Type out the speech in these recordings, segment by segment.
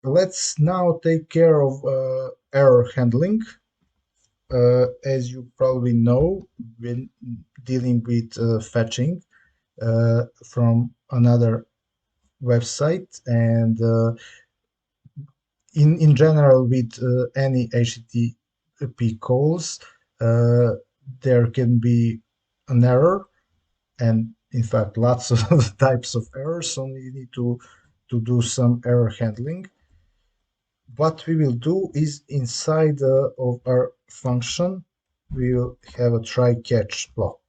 Let's now take care of error handling. As you probably know, when dealing with fetching from another website, and in general with any HTTP calls, there can be an error, and in fact lots of types of errors, so we need to do some error handling. What we will do is inside of our function we will have a try catch block.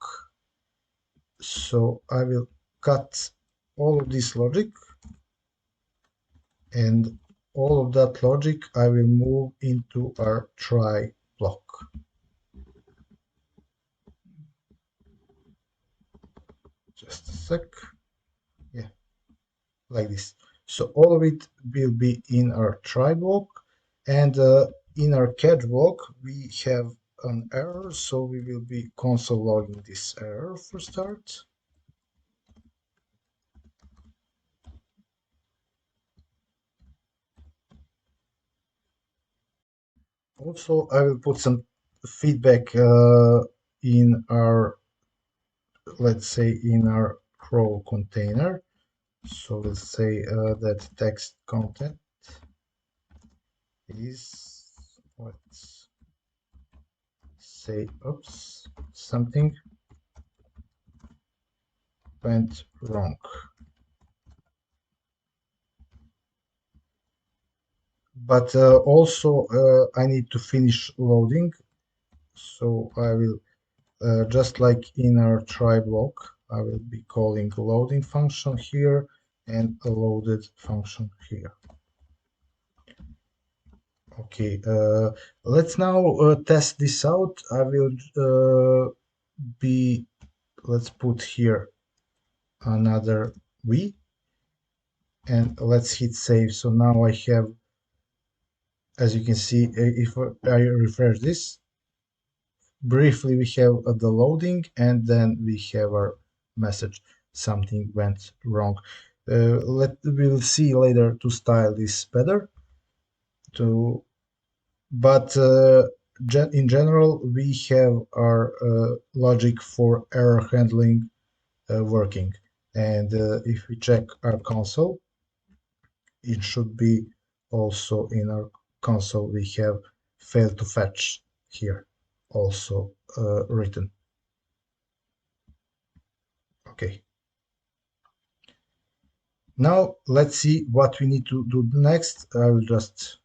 So I will cut all of this logic, and all of that logic I will move into our try block. Just a sec. Yeah, like this. So all of it will be in our try block, and in our catch block we have an error, so we will be console logging this error for start. Also, I will put some feedback in our, let's say, in our crawl container. So let's say that text content is, let's say, oops, something went wrong. But also I need to finish loading, so I will just like in our try block, I will be calling a loading function here and a loaded function here. Okay, let's now test this out. I will let's put here another V, and let's hit save. So now I have, as you can see, if I refresh this, briefly we have the loading, and then we have our message, something went wrong. We'll see later to style this better. But in general, we have our logic for error handling working. And if we check our console, it should be also in our console we have failed to fetch here also written. Okay. Now let's see what we need to do next. I will just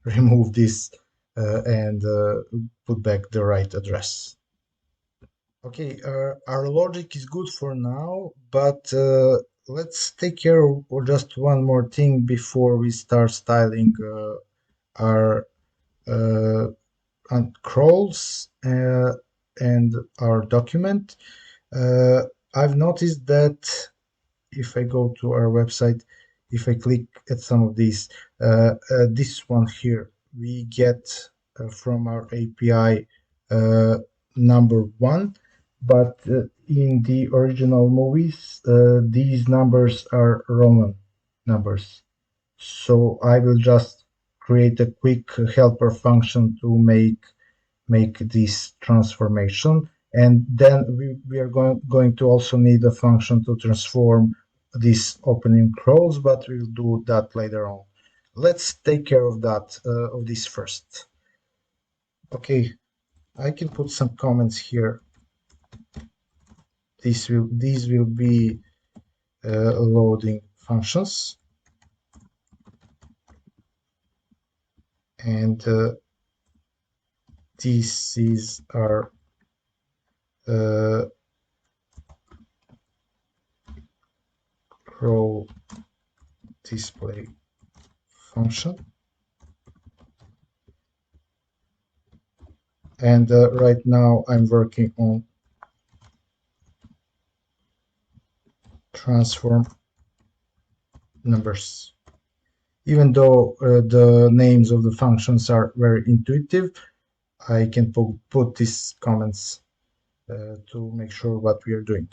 remove this and put back the right address. Okay, our logic is good for now, but let's take care of just one more thing before we start styling our crawls and our document. I've noticed that if I go to our website, if I click at some of these, this one here, we get from our API number 1, but in the original movies, these numbers are Roman numbers. So I will just create a quick helper function to make this transformation, and then we are going to also need a function to transform these opening crawls, but we'll do that later on. Let's take care of that of this first. Okay, I can put some comments here. These will be loading functions, and this is our crawl display function. And right now I'm working on transform numbers. Even though the names of the functions are very intuitive, I can put these comments to make sure what we are doing.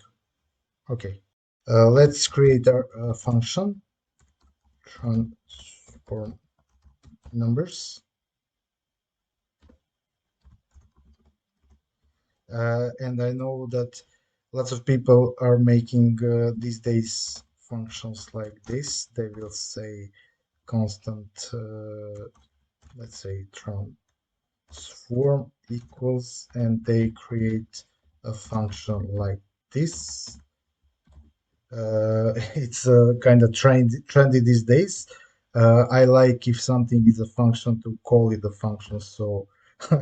Okay. Let's create our function transform numbers. And I know that lots of people are making these days functions like this. They will say constant, let's say transform equals, and they create a function like this. It's kind of trendy these days. I like if something is a function to call it a function, so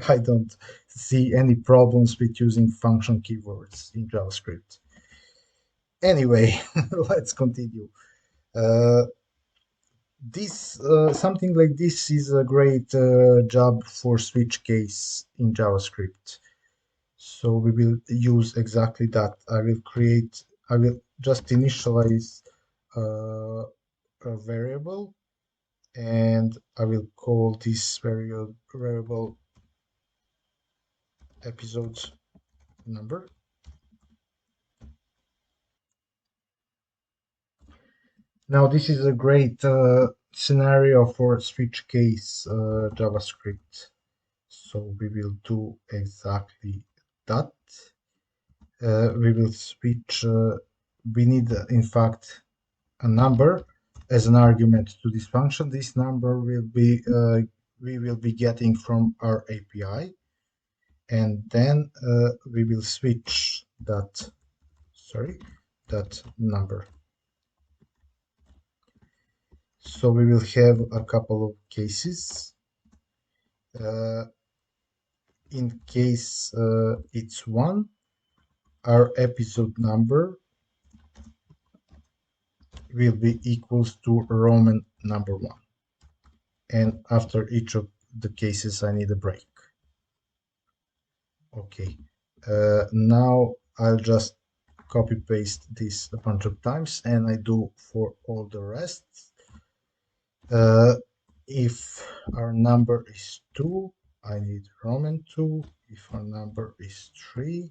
I don't see any problems with using function keywords in JavaScript. Anyway, let's continue. Uh, this something like this is a great job for switch case in JavaScript. So we will use exactly that. I will just initialize a variable, and I will call this variable episode number. Now this is a great scenario for switch case JavaScript. So we will do exactly that. We will switch. We need, in fact, a number as an argument to this function. This number will be we will be getting from our API, and then we will switch that number. So we will have a couple of cases. Uh, in case it's one, our episode number will be equals to Roman number one. And after each of the cases, I need a break. Okay. Now I'll just copy paste this a bunch of times, and I do for all the rest. Uh, if our number is 2, I need Roman 2. If our number is 3,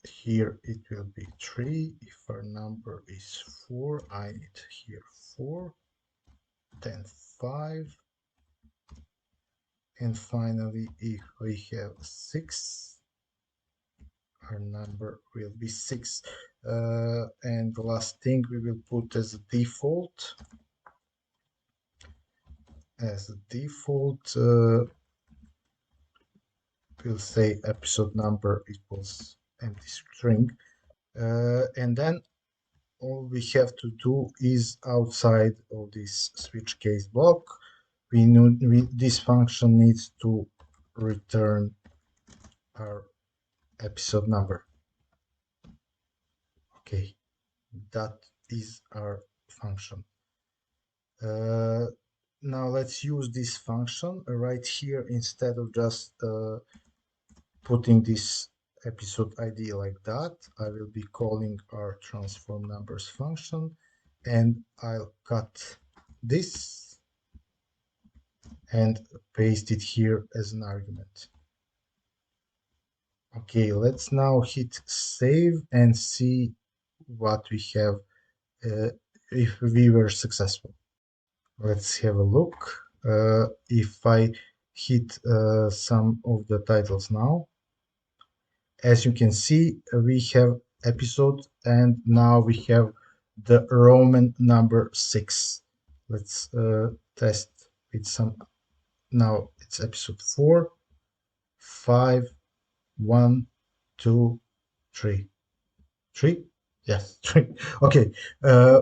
here it will be 3. If our number is 4, I need here 4, then 5. And finally, if we have 6, our number will be 6. And the last thing we will put as a default. We'll say episode number equals empty string. And then all we have to do is outside of this switch case block, this function needs to return our episode number. Okay, that is our function. Now let's use this function right here instead of just putting this episode ID like that. I will be calling our transform numbers function, and I'll cut this and paste it here as an argument. Okay, let's now hit save and see what we have if we were successful. Let's have a look. If I hit some of the titles now, as you can see, we have episode, and now we have the Roman number 6. Let's test with some. Now it's episode 4, 5, 1, 2, 3. 3? Yes, 3. Okay,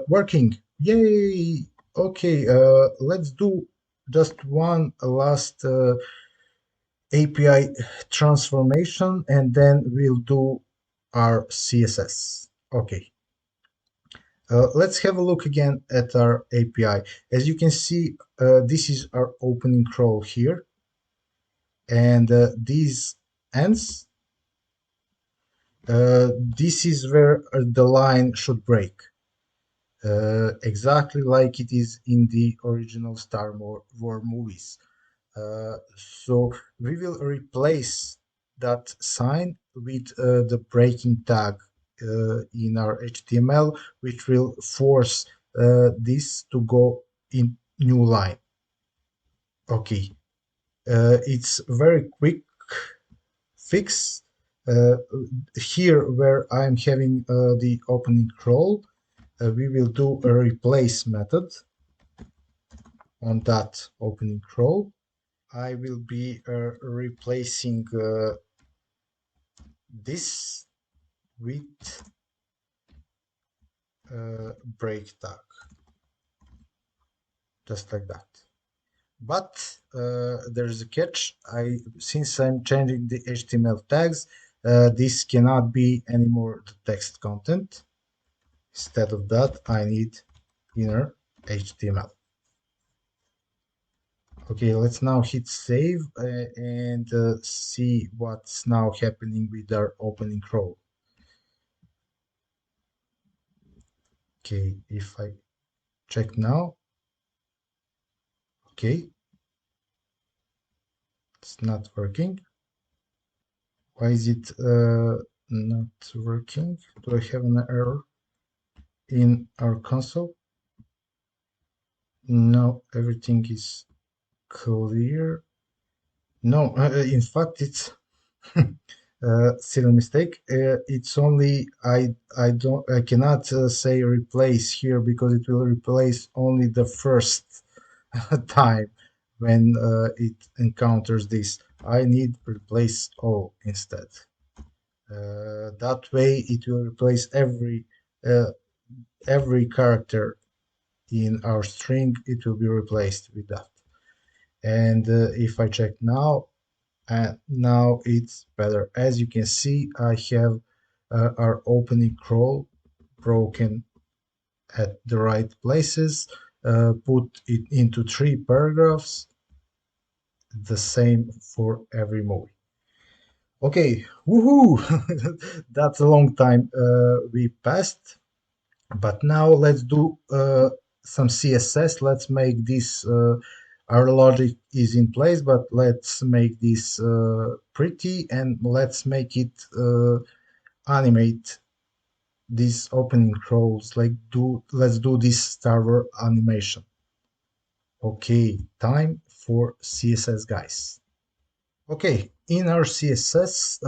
working. Yay! Okay, let's do just one last API transformation, and then we'll do our CSS. Okay. Let's have a look again at our API. As you can see, this is our opening crawl here, and these ends, this is where the line should break, exactly like it is in the original Star Wars movies. So we will replace that sign with the breaking tag in our HTML, which will force this to go in new line. Okay, it's very quick fix. Here where I'm having the opening crawl, we will do a replace method on that opening crawl. I will be replacing this with break tag, just like that. But there's a catch. Since I'm changing the HTML tags, this cannot be anymore the text content. Instead of that, I need inner HTML. Okay, let's now hit save and see what's now happening with our opening crawl. Okay, if I check now, okay, it's not working. Why is it not working? Do I have an error in our console? No, everything is clear. No, in fact, it's silly mistake. It's only I cannot say replace here because it will replace only the first time when it encounters this. I need replace all instead. That way, it will replace uh, every character in our string. It will be replaced with that. And if I check now, now it's better. As you can see, I have our opening crawl broken at the right places, put it into 3 paragraphs, the same for every movie. Okay, woohoo! That's a long time we passed, but now let's do some CSS. Let's make this, our logic is in place, but let's make this pretty and let's make it animate these opening crawls. Let's do this Star Wars animation. Okay, time for CSS, guys. Okay, in our CSS,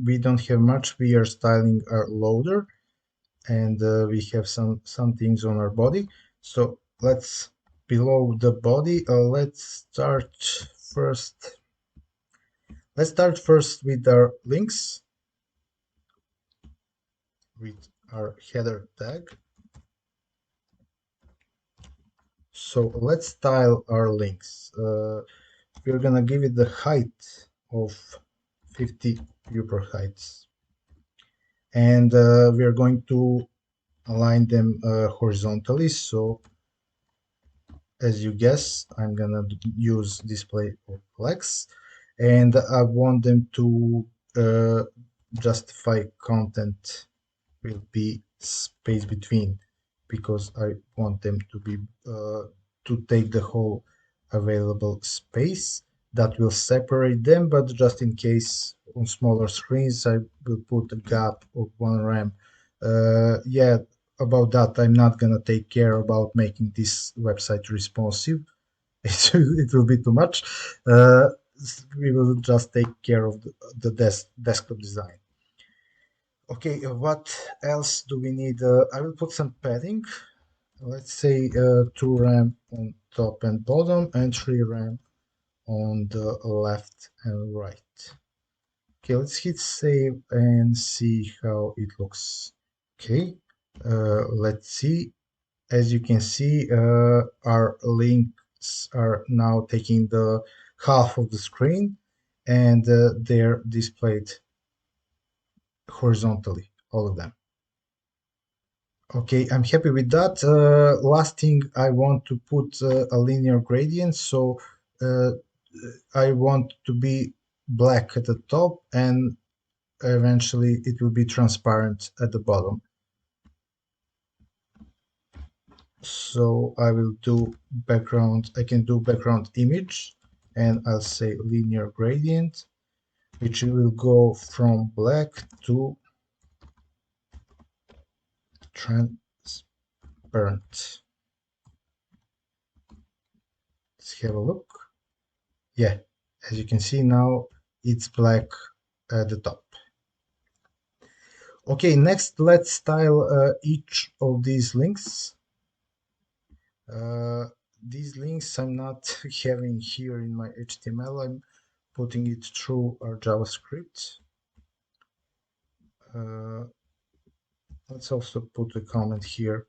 we don't have much. We are styling our loader, and we have some things on our body. So let's below the body. First. Let's start first with our links, with our header tag. So let's style our links. We're gonna give it the height of 50 upper heights, and we are going to align them horizontally. So as you guess, I'm gonna use display of flex, and I want them to justify content will be space between, because I want them to be to take the whole available space. That will separate them, but just in case on smaller screens, I will put a gap of 1 rem. Yeah, about that, I'm not gonna take care about making this website responsive. It will be too much. We will just take care of the desktop design. Okay, what else do we need? I will put some padding. Let's say 2 rem on top and bottom and 3 rem on the left and right. Okay, let's hit save and see how it looks. Okay, let's see. As you can see, our links are now taking the half of the screen, and they're displayed horizontally, all of them. Okay, I'm happy with that. Last thing, I want to put a linear gradient, so uh, I want to be black at the top, and eventually it will be transparent at the bottom. So I will do background, I can do background image, and I'll say linear gradient, which will go from black to transparent. Let's have a look. Yeah, as you can see now, it's black at the top. Okay, next let's style each of these links. These links I'm not having here in my HTML. I'm putting it through our JavaScript. Let's also put a comment here.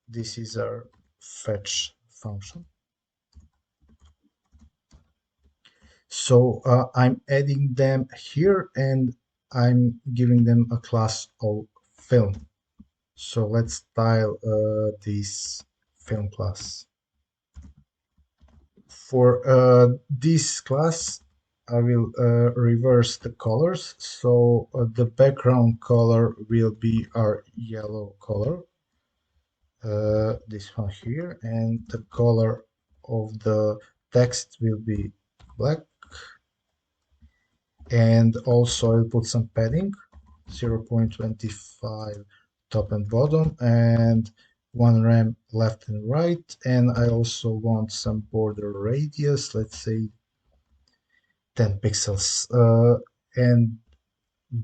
This is our fetch function. So I'm adding them here and I'm giving them a class of film. So let's style this film class. For this class, I will reverse the colors. So the background color will be our yellow color. This one here, and the color of the text will be black. And also I'll put some padding, 0.25 top and bottom, and 1 rem left and right. And I also want some border radius, let's say 10 pixels. And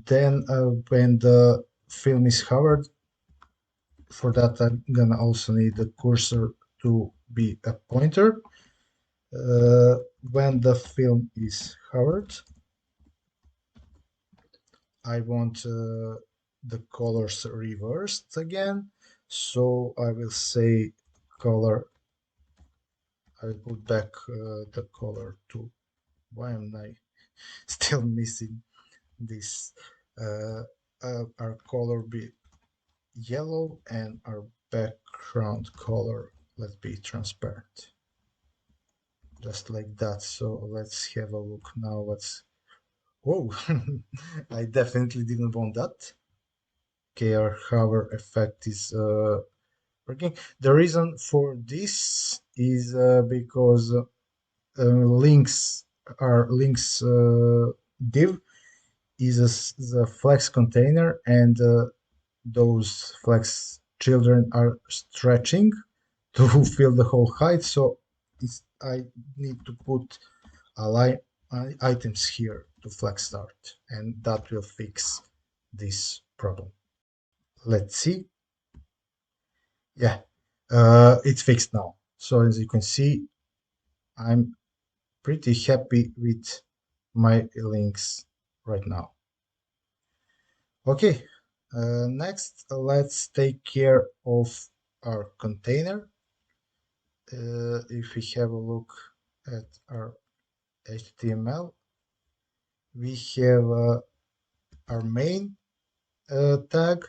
then when the film is hovered, for that I'm gonna also need the cursor to be a pointer. When the film is hovered, I want the colors reversed again. So I will say color, I will put back the color to, why am I still missing this? Our color be yellow and our background color, let's be transparent. Just like that. So let's have a look now. Whoa, I definitely didn't want that. Okay, our hover effect is working. The reason for this is because links div is the flex container, and those flex children are stretching to fill the whole height. So I need to put align items here to flex start, and that will fix this problem. Let's see. Yeah, it's fixed now. So as you can see, I'm pretty happy with my links right now. Okay, next let's take care of our container. If we have a look at our HTML, we have our main tag,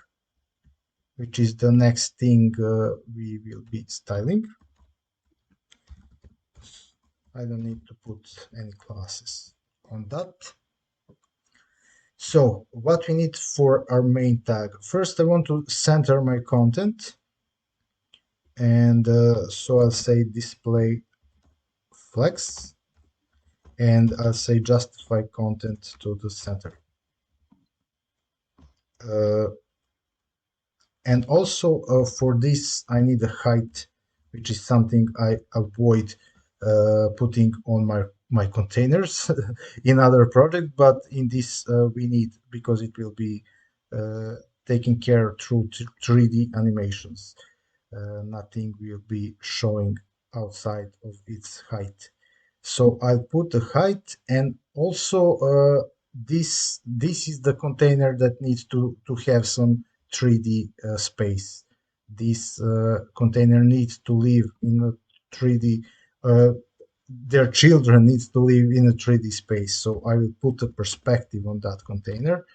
which is the next thing we will be styling. I don't need to put any classes on that. So what we need for our main tag. First, I want to center my content. And so I'll say display flex. And I'll say justify content to the center. And also for this, I need a height, which is something I avoid putting on my containers in other projects, but in this we need, because it will be taken care through 3D animations. Nothing will be showing outside of its height. So I'll put the height, and also this is the container that needs to have some 3D space. This container needs to live in a 3D. Their children needs to live in a 3D space. So I will put a perspective on that container,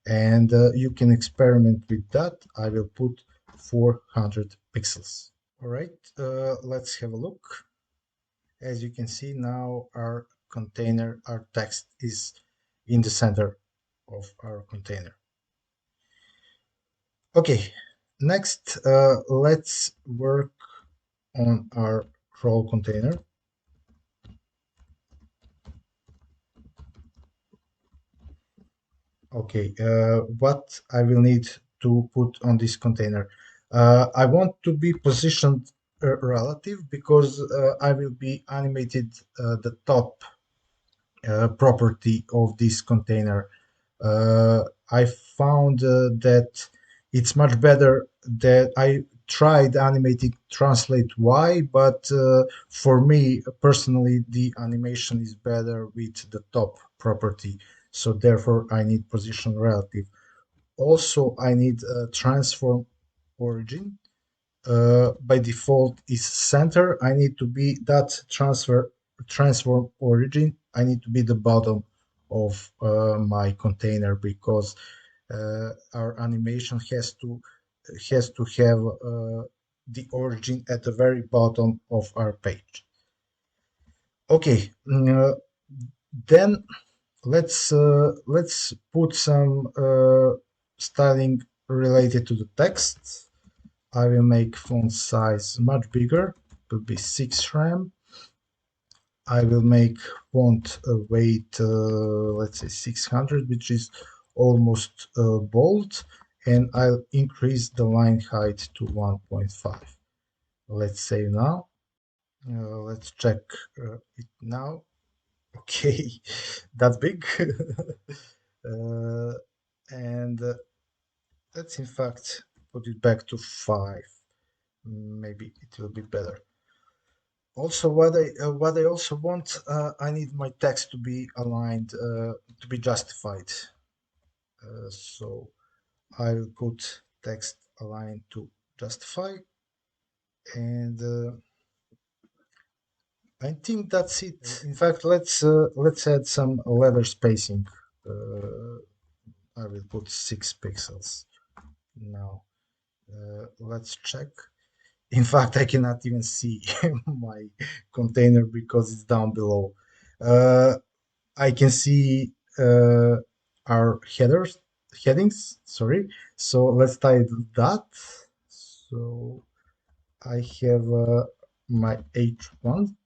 and you can experiment with that. I will put 400 pixels. All right, let's have a look. As you can see now, our container, our text is in the center of our container. Okay, next let's work on our role container. Okay, what I will need to put on this container. I want to be positioned relative because I will be animated the top property of this container. I found that it's much better that I tried animating translate Y, but for me personally, the animation is better with the top property. So therefore, I need position relative. Also, I need transform origin. By default is center. I need to be that transform origin. I need to be the bottom of my container because our animation has to have the origin at the very bottom of our page. Okay, then let's put some styling related to the text. I will make font size much bigger. It will be 6 RAM. I will make font weight, let's say 600, which is almost bold, and I'll increase the line height to 1.5. Let's save now. Let's check it now. Okay, that's big. uh, and let's in fact put it back to 5. Maybe it will be better. Also, what I also want, I need my text to be aligned, to be justified. So I will put text aligned to justify, and I think that's it. In fact, let's add some letter spacing. Uh, I will put 6 pixels now. Let's check. In fact, I cannot even see my container because it's down below. Uh, I can see our headings. Sorry. So let's type that. So I have my H1,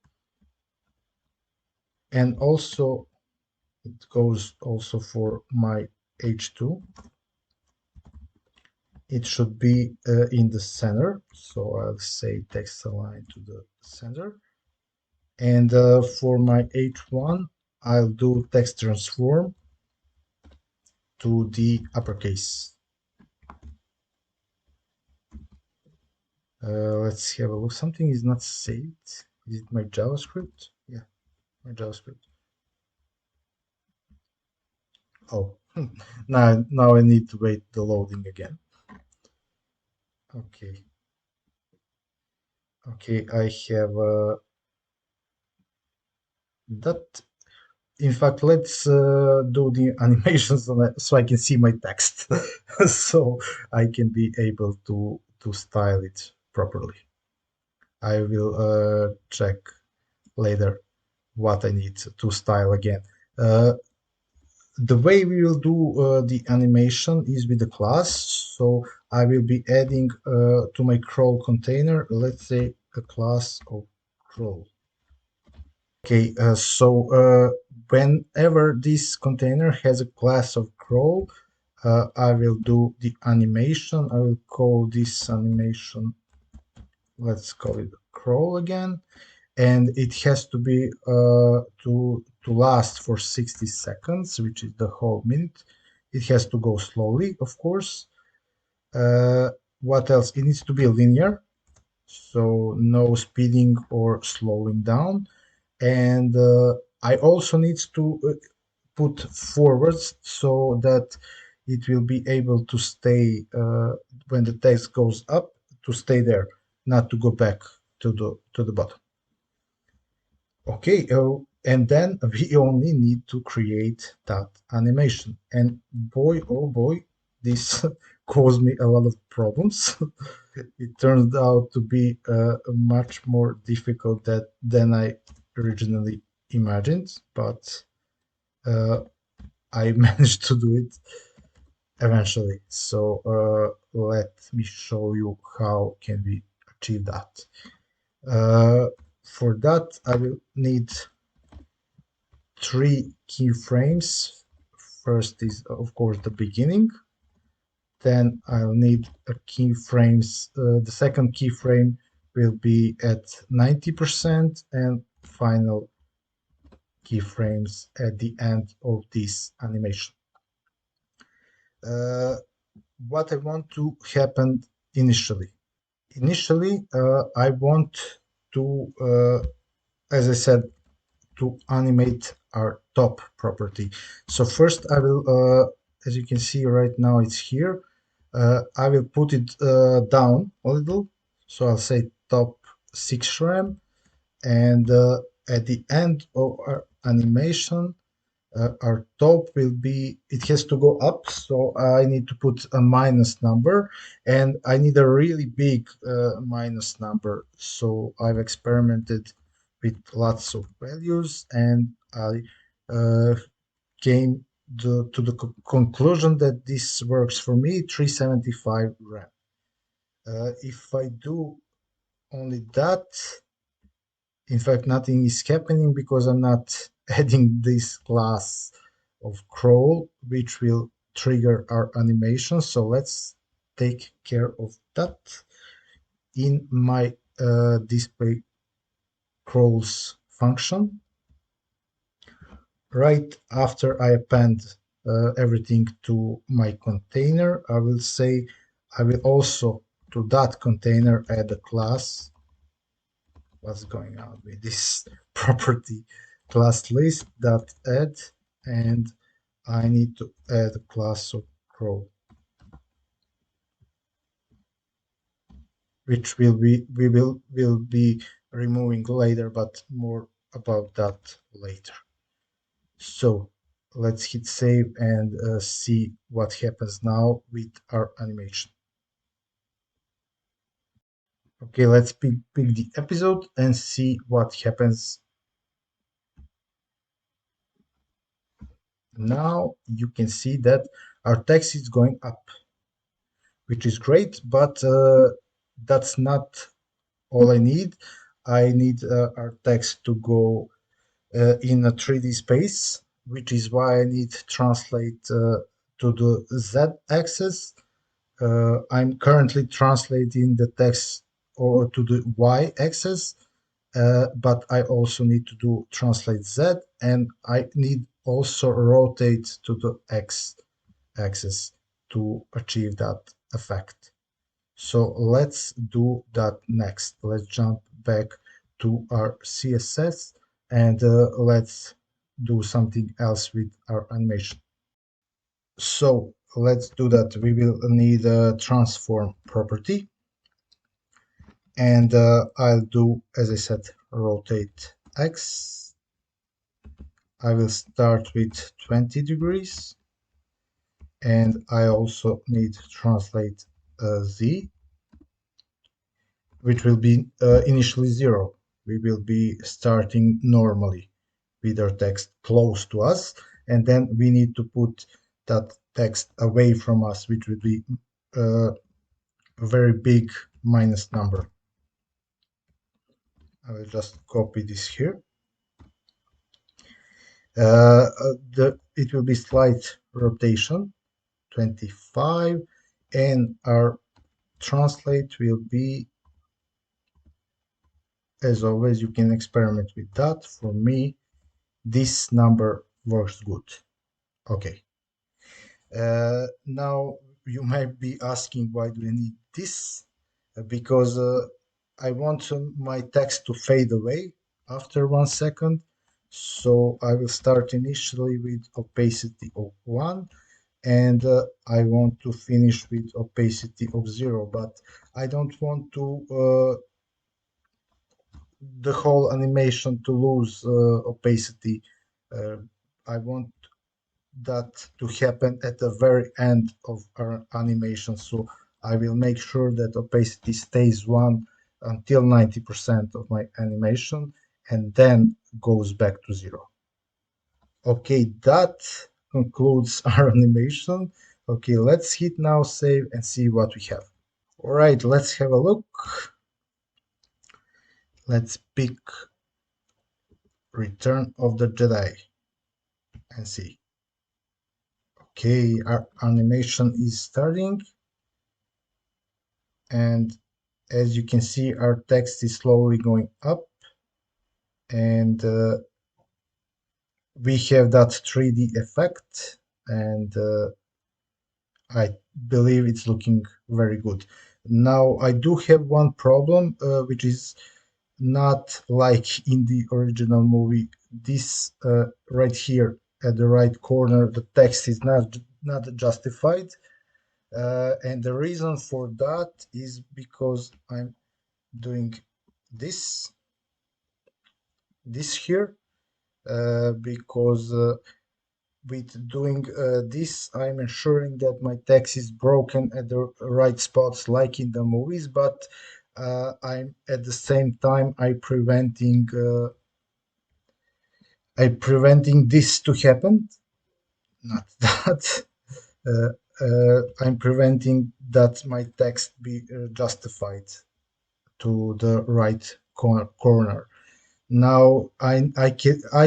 and also it goes also for my H2. It should be in the center. So I'll say text align to the center. And for my H1, I'll do text transform to the uppercase. Let's have a look. Something is not saved. Is it my JavaScript? Yeah, my JavaScript. Oh, now I need to wait the loading again. Okay. Okay, I have that. In fact, let's do the animations so I can see my text, so I can be able to style it properly. I will check later what I need to style again. Uh, the way we will do the animation is with the class. So I will be adding to my crawl container, let's say a class of crawl. Okay, so whenever this container has a class of crawl, I will do the animation. I will call this animation, let's call it crawl again, and it has to be to last for 60 seconds, which is the whole minute. It has to go slowly, of course. What else? It needs to be linear, so no speeding or slowing down. And I also need to put forwards so that it will be able to stay when the text goes up, to stay there, not to go back to the bottom. Okay, and then we only need to create that animation. And boy, oh boy, this caused me a lot of problems. It turned out to be much more difficult than I originally imagined, but I managed to do it eventually. So let me show you how can we achieve that. For that, I will need 3 keyframes. First is, of course, the beginning. Then I'll need a keyframes. The second keyframe will be at 90% and final keyframes at the end of this animation. Uh, what I want to happen initially. Initially, I want to, as I said, to animate our top property. So first I will, as you can see right now, it's here. I will put it down a little. So I'll say top 6 rem, and at the end of our animation, our top will be, it has to go up, so I need to put a minus number, and I need a really big minus number. So I've experimented with lots of values, and I came to the conclusion that this works for me, 375 rem. If I do only that, in fact, nothing is happening because I'm not adding this class of crawl, which will trigger our animation. So let's take care of that in my display crawls function. Right after I append everything to my container, I will say I will also to that container add a class. What's going on with this property class list dot add, and I need to add a class of crow, which will be removing later, but more about that later. So let's hit save and see what happens now with our animation. Okay, let's pick the episode and see what happens. Now you can see that our text is going up, which is great, but that's not all I need. I need our text to go in a 3D space, which is why I need to translate to the Z-axis. I'm currently translating the text or to the Y-axis, but I also need to do translate Z, and I need also rotate to the X-axis to achieve that effect. So let's do that next. Let's jump back to our CSS and let's do something else with our animation. So let's do that. We will need a transform property, and I'll do, as I said, rotate X. I will start with 20 degrees, and I also need to translate Z, which will be initially 0. We will be starting normally with our text close to us, and then we need to put that text away from us, which would be a very big minus number. I will just copy this here. It will be slight rotation, 25, and our translate will be, as always, you can experiment with that. For me, this number works good. Okay. Now you might be asking, why do I need this? Because I want my text to fade away after 1 second. So I will start initially with opacity of 1, and I want to finish with opacity of 0, but I don't want to the whole animation to lose opacity. I want that to happen at the very end of our animation. So I will make sure that opacity stays 1 until 90% of my animation and then goes back to 0. Okay, that concludes our animation. Okay, let's hit now save and see what we have. All right, let's have a look. Let's pick Return of the Jedi and see. Okay, our animation is starting, and as you can see, our text is slowly going up, and we have that 3D effect, and I believe it's looking very good. Now, I do have one problem, which is not like in the original movie. This right here at the right corner, the text is not justified. And the reason for that is because I'm doing this here, because with doing this, I'm ensuring that my text is broken at the right spots, like in the movies. But I'm at the same time I preventing this to happen. Not that. I'm preventing that my text be justified to the right corner. Now I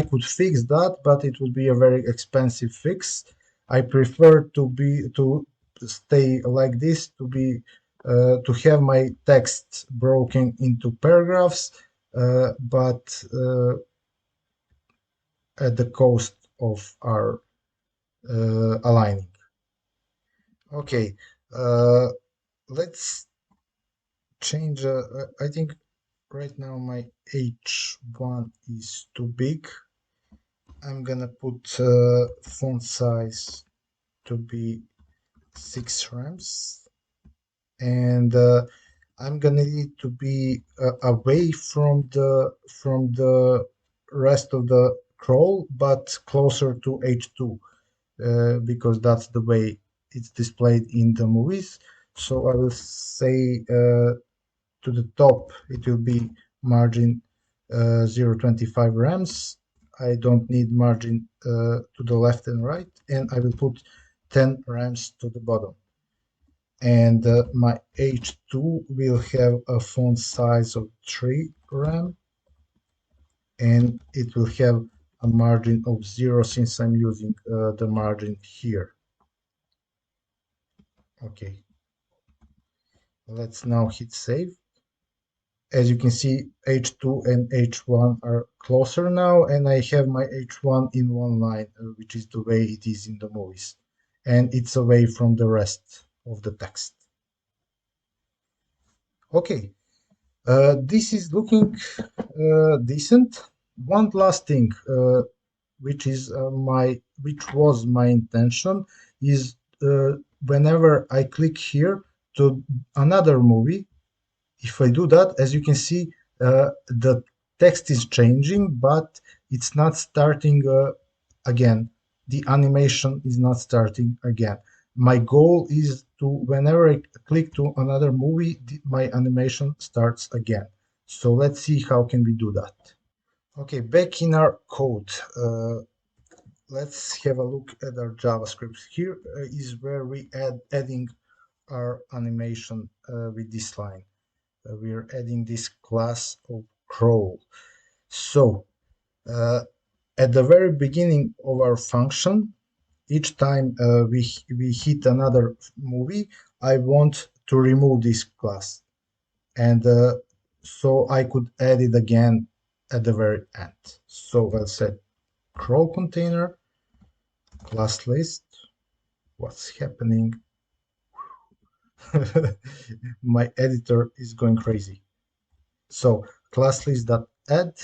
could fix that, but it would be a very expensive fix. I prefer to stay like this, to have my text broken into paragraphs, but at the cost of our aligning. Okay, uh, let's change. I think right now my H1 is too big. I'm gonna put font size to be 6 rems, and I'm gonna need to be away from the rest of the scroll, but closer to H2, because that's the way it's displayed in the movies. So I will say to the top it will be margin 0.25 rems. I don't need margin to the left and right, and I will put 10 rems to the bottom. And my H2 will have a font size of 3 rem, and it will have a margin of 0 since I'm using the margin here. Okay, let's now hit save. As you can see, H2 and H1 are closer now, and I have my H1 in one line, which is the way it is in the movies. And it's away from the rest of the text. Okay, this is looking decent. One last thing, which was my intention, is whenever I click here to another movie, if I do that, as you can see, the text is changing, but it's not starting again. The animation is not starting again. My goal is to, whenever I click to another movie, my animation starts again. So let's see how can we do that. Okay, back in our code, let's have a look at our JavaScript. Here is where we adding our animation with this line. We are adding this class of crawl. So at the very beginning of our function, each time we hit another movie, I want to remove this class, and so I could add it again at the very end. So I'll set crawl container class list. What's happening? My editor is going crazy. So class list dot add.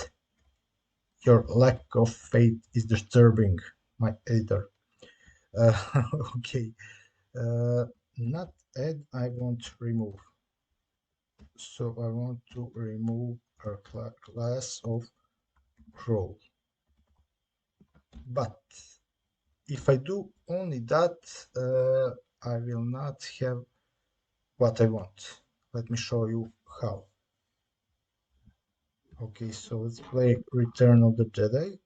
Your lack of faith is disturbing, my editor. Okay, not add, I want to remove. So I want to remove our class of crawl. But if I do only that, I will not have what I want. Let me show you how. Okay, so let's play Return of the Jedi.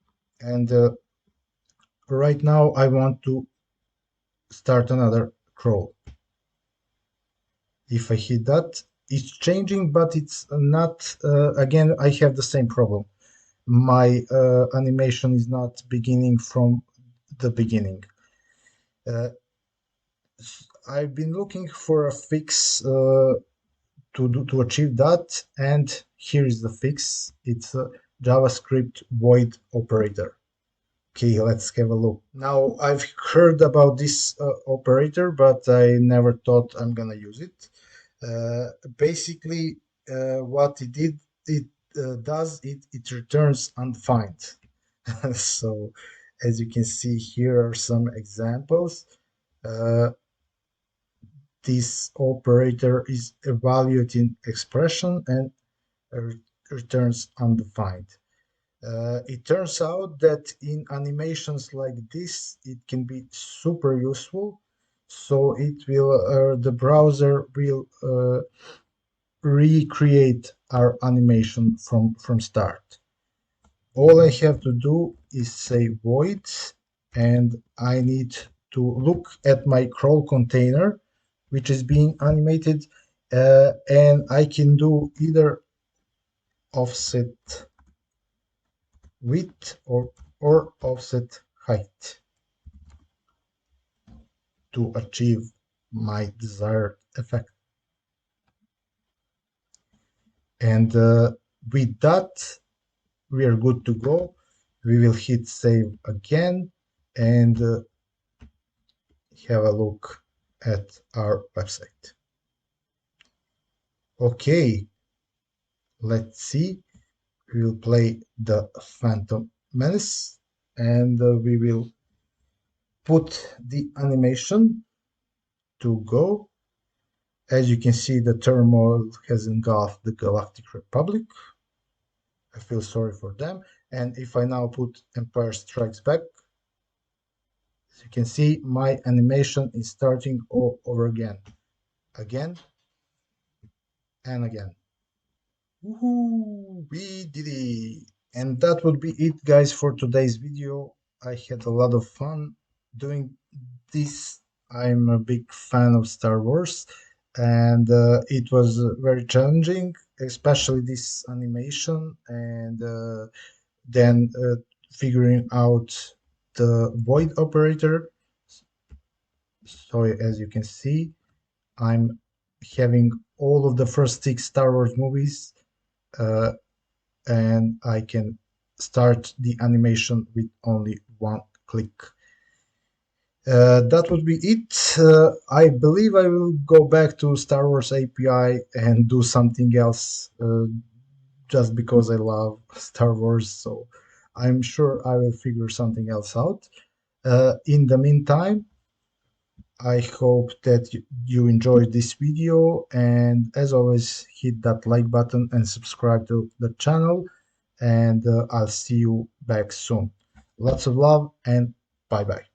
And right now I want to start another crawl. If I hit that, it's changing, but it's not, again, I have the same problem. My animation is not beginning from the beginning. I've been looking for a fix to achieve that, and here is the fix. It's a JavaScript void operator. Okay, let's have a look. Now, I've heard about this operator, but I never thought I'm gonna use it. Basically, what it does, it returns undefined. So, as you can see, here are some examples. Uh, this operator is evaluating expression and re- returns undefined. It turns out that in animations like this, it can be super useful. So the browser will recreate our animation from start. All I have to do is say void, and I need to look at my crawl container, which is being animated, and I can do either offset width or offset height to achieve my desired effect. And with that, we are good to go. We will hit save again and have a look at our website. Okay, let's see. We will play the Phantom Menace and we will put the animation to go. As you can see, the turmoil has engulfed the Galactic Republic. I feel sorry for them. And if I now put Empire Strikes Back, as you can see, my animation is starting all over again. Again and again. Woohoo! We did it! And that would be it, guys, for today's video. I had a lot of fun doing this. I'm a big fan of Star Wars, and it was very challenging, especially this animation, and then figuring out the void operator. So as you can see, I'm having all of the first 6 Star Wars movies, uh, and I can start the animation with only one click. That would be it. I believe I will go back to Star Wars API and do something else just because I love Star Wars. So I'm sure I will figure something else out. In the meantime, I hope that you enjoyed this video, and as always, hit that like button and subscribe to the channel, and I'll see you back soon. Lots of love and bye bye.